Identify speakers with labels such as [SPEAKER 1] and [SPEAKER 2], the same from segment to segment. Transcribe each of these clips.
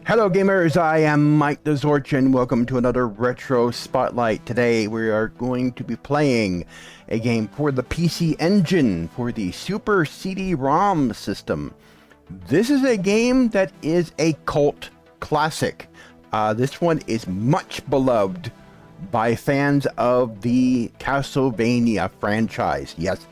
[SPEAKER 1] Hello gamers, I am Mike the Zorch and welcome to another Retro Spotlight. Today we are going to be playing a game for the PC Engine for the Super CD-ROM system. This is a game that is a cult classic. This one is much beloved by fans of the Castlevania franchise. Yes,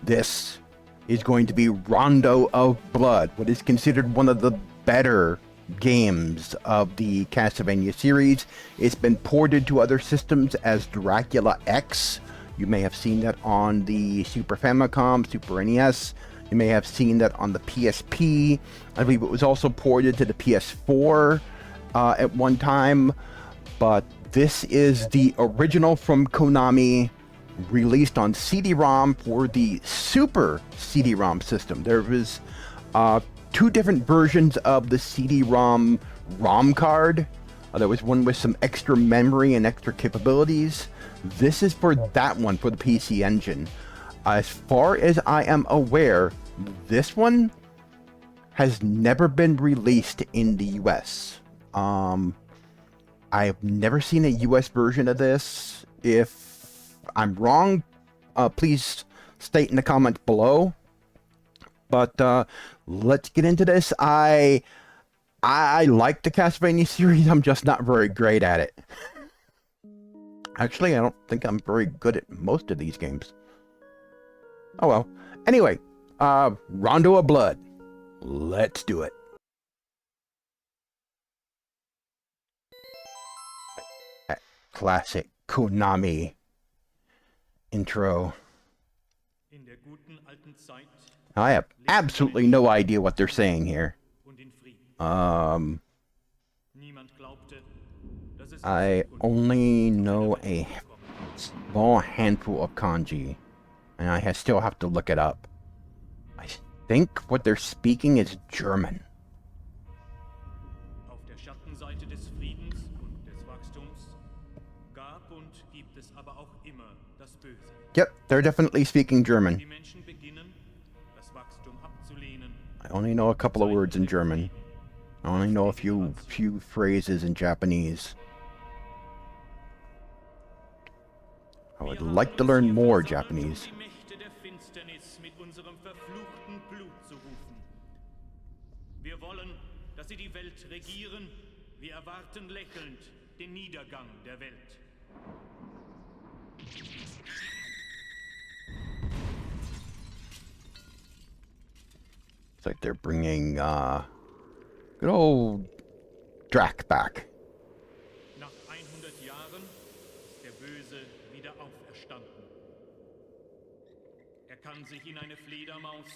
[SPEAKER 1] this is going to be Rondo of Blood, what is considered one of the better games of the Castlevania series. It's been ported to other systems as Dracula X. You may have seen that on the Super Famicom, Super NES. You may have seen that on the PSP. I believe it was also ported to the PS4 at one time. But this is the original from Konami, released on CD-ROM for the Super CD-ROM system. There was two different versions of the CD-ROM ROM card. There was one with some extra memory and extra capabilities. This is for that one, for the PC Engine. As far as I am aware, this one has never been released in the US. I've never seen a US version of this. If I'm wrong, please state in the comments below. But let's get into this. I like the Castlevania series. I'm just not very great at it. Actually, I don't think I'm very good at most of these games. Oh well. Anyway, Rondo of Blood. Let's do it. That classic Konami intro. I have absolutely no idea what they're saying here. I only know a small handful of kanji, and I still have to look it up. I think what they're speaking is German. Yep, they're definitely speaking German. I only know a couple of words in German. I only know a few phrases in Japanese. I would like to learn more Japanese.
[SPEAKER 2] Wir wollen, dass sie die Welt regieren. Wir erwarten lächelnd den Niedergang der Welt.
[SPEAKER 1] It's like they're bringing good old Drac back.
[SPEAKER 2] Nach 100 Jahren ist der Böse wieder auferstanden. Er kann sich in eine Fledermaus,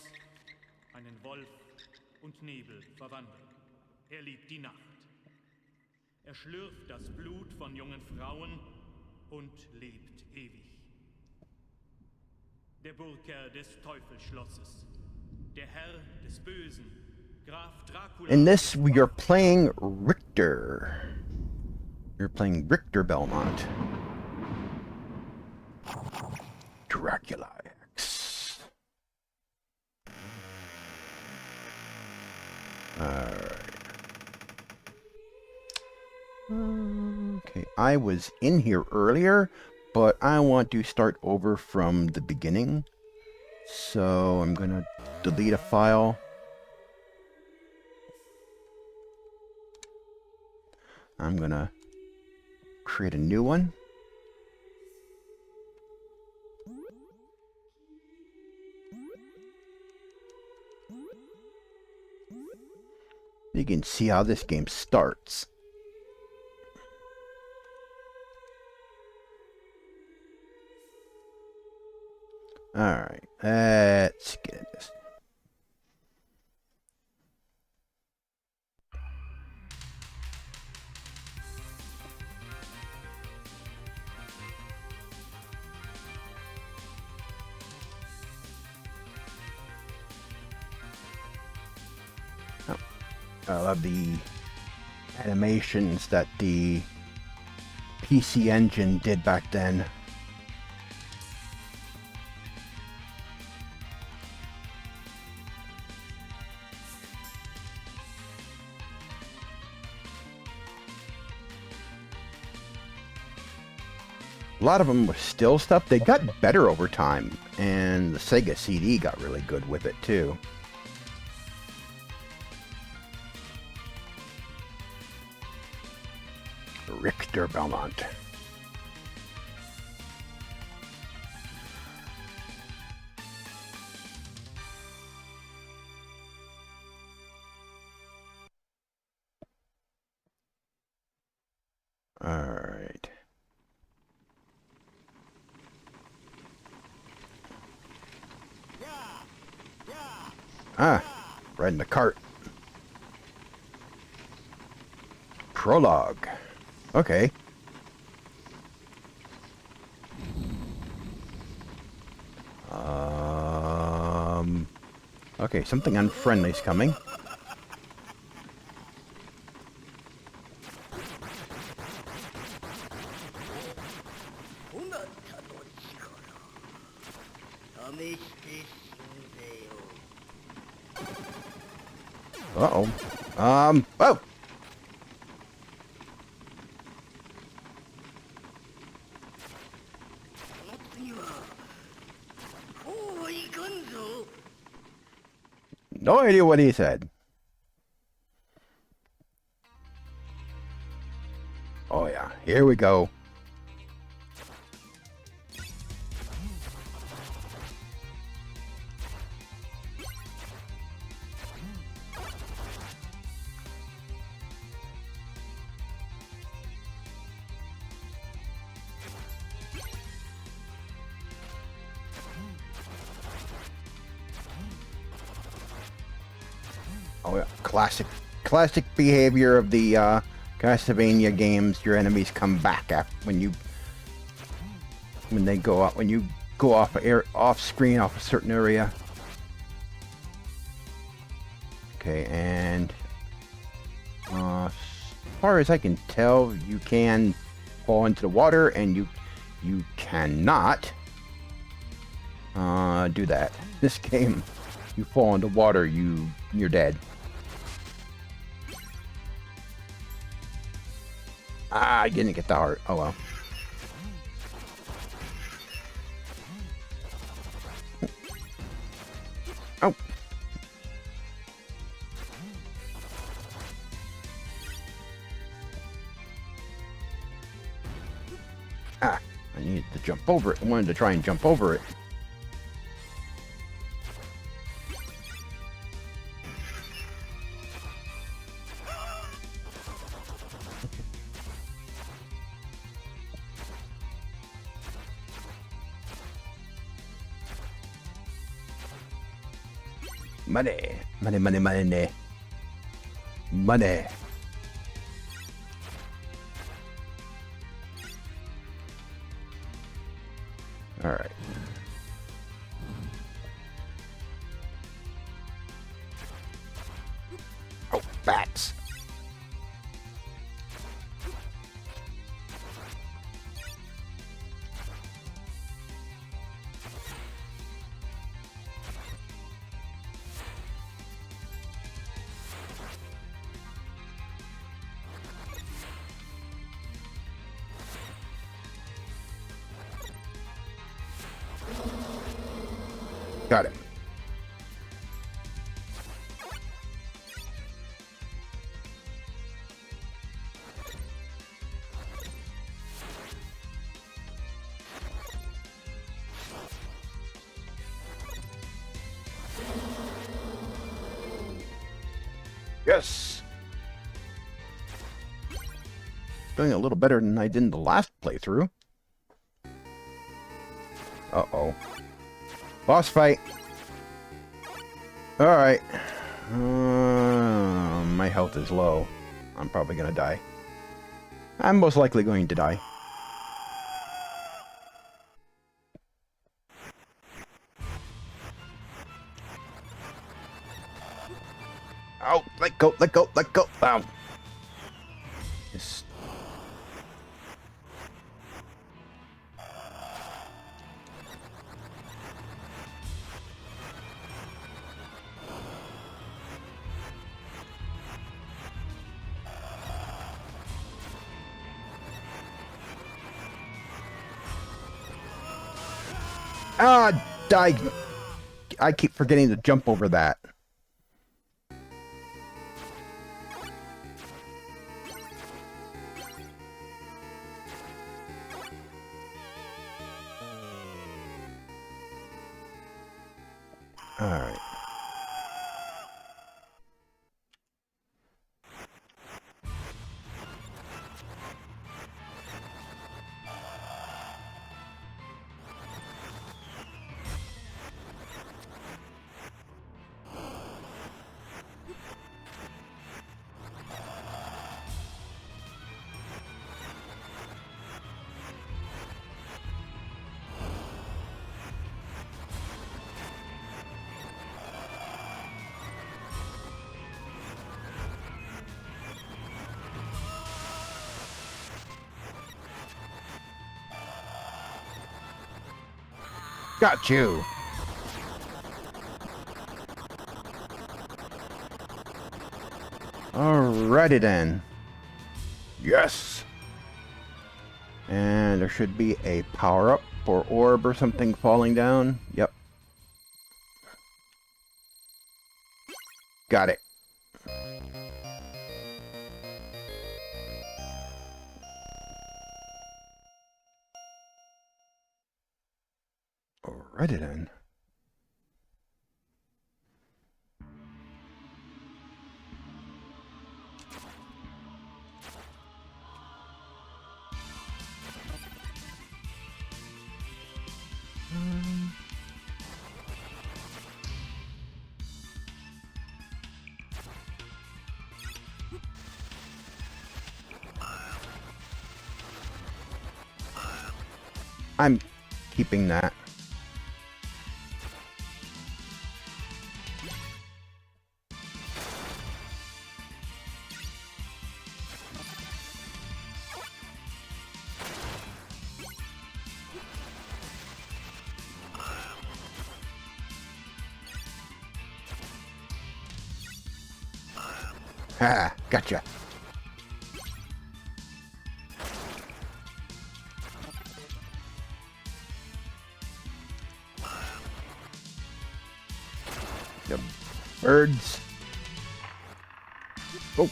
[SPEAKER 2] einen Wolf und Nebel verwandeln. Er liebt die Nacht. Er schlürft das Blut von jungen Frauen und lebt ewig. Der Burgherr des Teufelsschlosses. Der Herr des Bösen, Graf Dracula.
[SPEAKER 1] In this, we are playing Richter. You're playing Richter Belmont. Dracula X. Alright. Okay, I was in here earlier, but I want to start over from the beginning. So I'm gonna delete a file. I'm gonna create a new one. You can see how this game starts. Alright, let's get into this. Oh, I love the animations that the PC Engine did back then. A lot of them were still stuff. They got better over time, and the Sega CD got really good with it too. Richter Belmont. All right. Ah, riding the cart. Prologue. Okay. Okay, something unfriendly's coming. Uh-oh. Oh! No idea what he said. Oh yeah, here we go. Oh yeah, classic behavior of the Castlevania games. Your enemies come back after when you go off screen off a certain area. Okay, and as far as I can tell, you can fall into the water, and you cannot do that. This game, you fall into water, you're dead. Ah, I didn't get the heart. Oh well. Oh. Ah, I needed to jump over it. I wanted to try and jump over it. Money. Money, money, money. Money. All right. Oh, bats. Got it. Yes. Doing a little better than I did in the last playthrough. Uh-oh. Boss fight. Alright. My health is low. I'm probably gonna die. I'm most likely going to die. Oh, let go, let go, let go. Ow. Yes. Ah, I keep forgetting to jump over that. All right. Got you. Alrighty then. Yes. And there should be a power-up or orb or something falling down. Yep. Got it. Alrighty then. I'm keeping that. Ha, gotcha. The birds. Oh.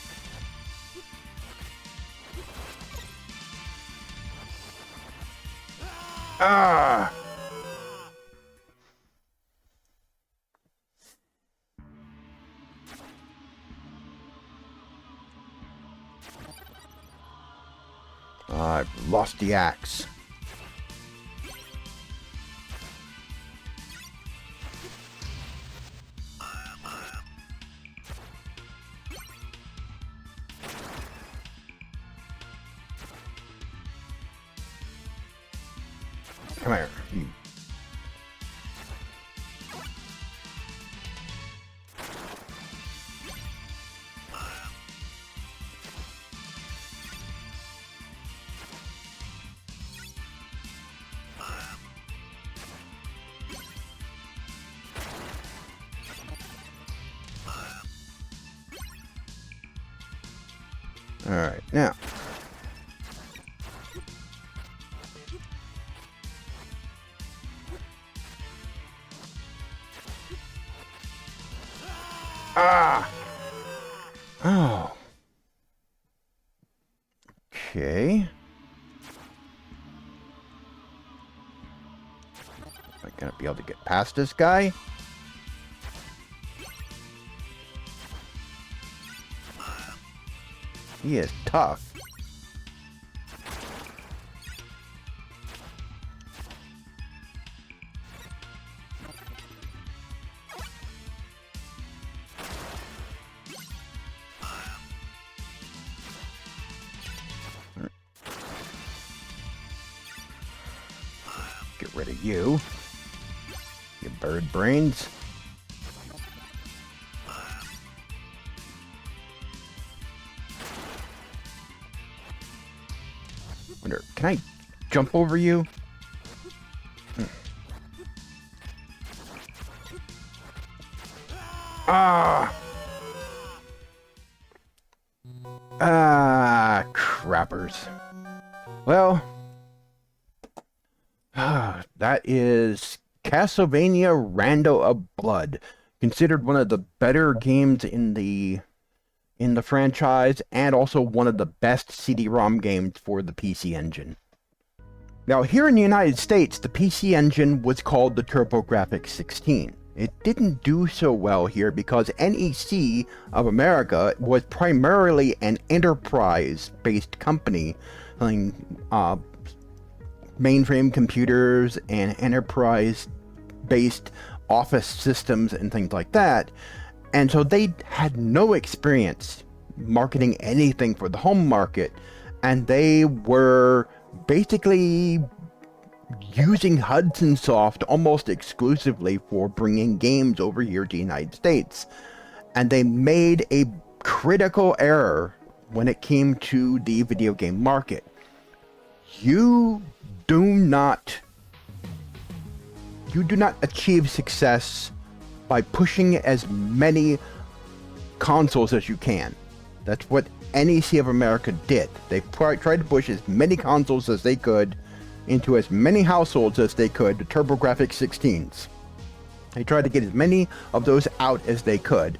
[SPEAKER 1] Ah. I've lost the axe. Come here. You. All right, now. Ah! Oh. Okay. Am I gonna be able to get past this guy? He is tough. Get rid of you. You bird brains. Wonder, can I jump over you? Ah! Ah, crappers. Well, that is Castlevania Rondo of Blood, considered one of the better games in the franchise, and also one of the best CD-ROM games for the PC Engine. Now, here in the United States, the PC Engine was called the TurboGrafx-16. It didn't do so well here because NEC of America was primarily an enterprise-based company selling mainframe computers and enterprise-based office systems and things like that. And so they had no experience marketing anything for the home market, and they were basically using Hudson Soft almost exclusively for bringing games over here to the United States. And they made a critical error when it came to the video game market. You do not achieve success by pushing as many consoles as you can. That's what NEC of America did. They tried to push as many consoles as they could into as many households as they could, the TurboGrafx-16s. They tried to get as many of those out as they could.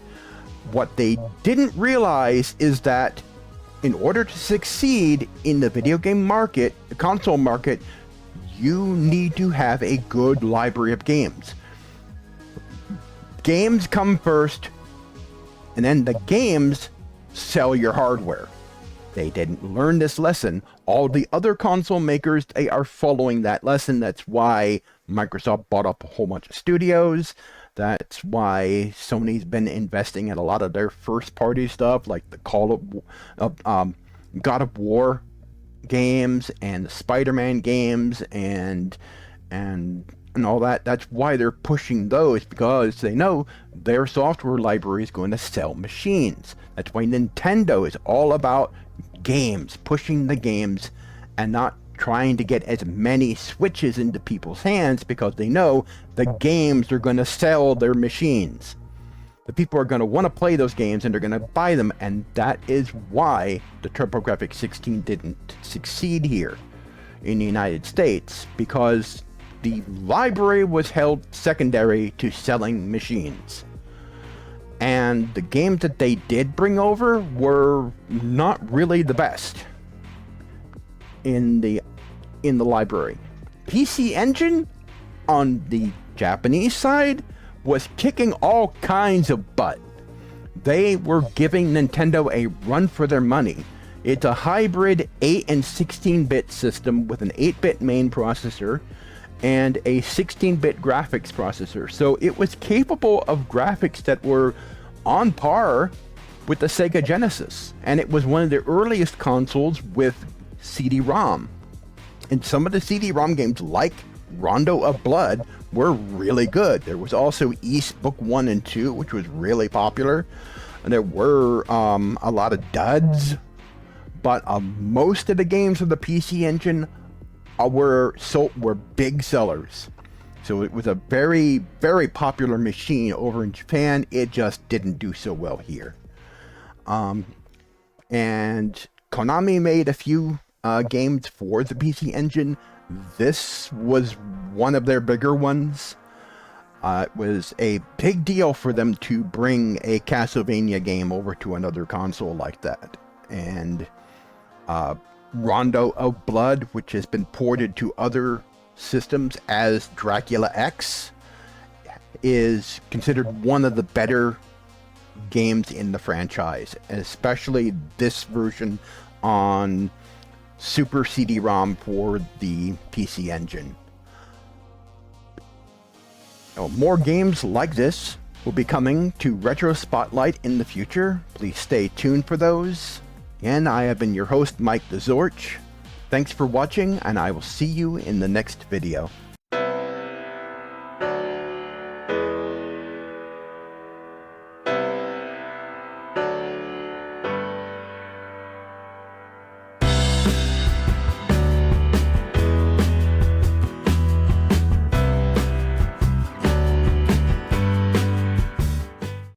[SPEAKER 1] What they didn't realize is that in order to succeed in the video game market, the console market, you need to have a good library of games. Games come first, and then the games sell your hardware. They didn't learn this lesson. All the other console makers, they are following that lesson. That's why Microsoft bought up a whole bunch of studios. That's why Sony's been investing in a lot of their first-party stuff, like the God of War games and the Spider-Man games and all that. That's why they're pushing those, because they know their software library is going to sell machines. That's why Nintendo is all about games, pushing the games, and not trying to get as many Switches into people's hands, because they know the games are going to sell their machines. The people are going to want to play those games, and they're going to buy them, and that is why the TurboGrafx-16 didn't succeed here in the United States, because the library was held secondary to selling machines. And the games that they did bring over were not really the best in the library. PC Engine, on the Japanese side, was kicking all kinds of butt. They were giving Nintendo a run for their money. It's a hybrid 8 and 16-bit system with an 8-bit main processor and a 16-bit graphics processor. So it was capable of graphics that were on par with the Sega Genesis. And it was one of the earliest consoles with CD-ROM. And some of the CD-ROM games, like Rondo of Blood, were really good. There was also East Book 1 and 2, which was really popular. And there were a lot of duds. But most of the games of the PC Engine were big sellers. So it was a very, very popular machine over in Japan. It just didn't do so well here. And Konami made a few games for the PC Engine. This was one of their bigger ones. It was a big deal for them to bring a Castlevania game over to another console like that. And Rondo of Blood, which has been ported to other systems as Dracula X, is considered one of the better games in the franchise, especially this version on Super CD-ROM for the PC Engine. More games like this will be coming to Retro Spotlight in the future. Please stay tuned for those. And I have been your host, Mike the Zorch. Thanks for watching, and I will see you in the next video.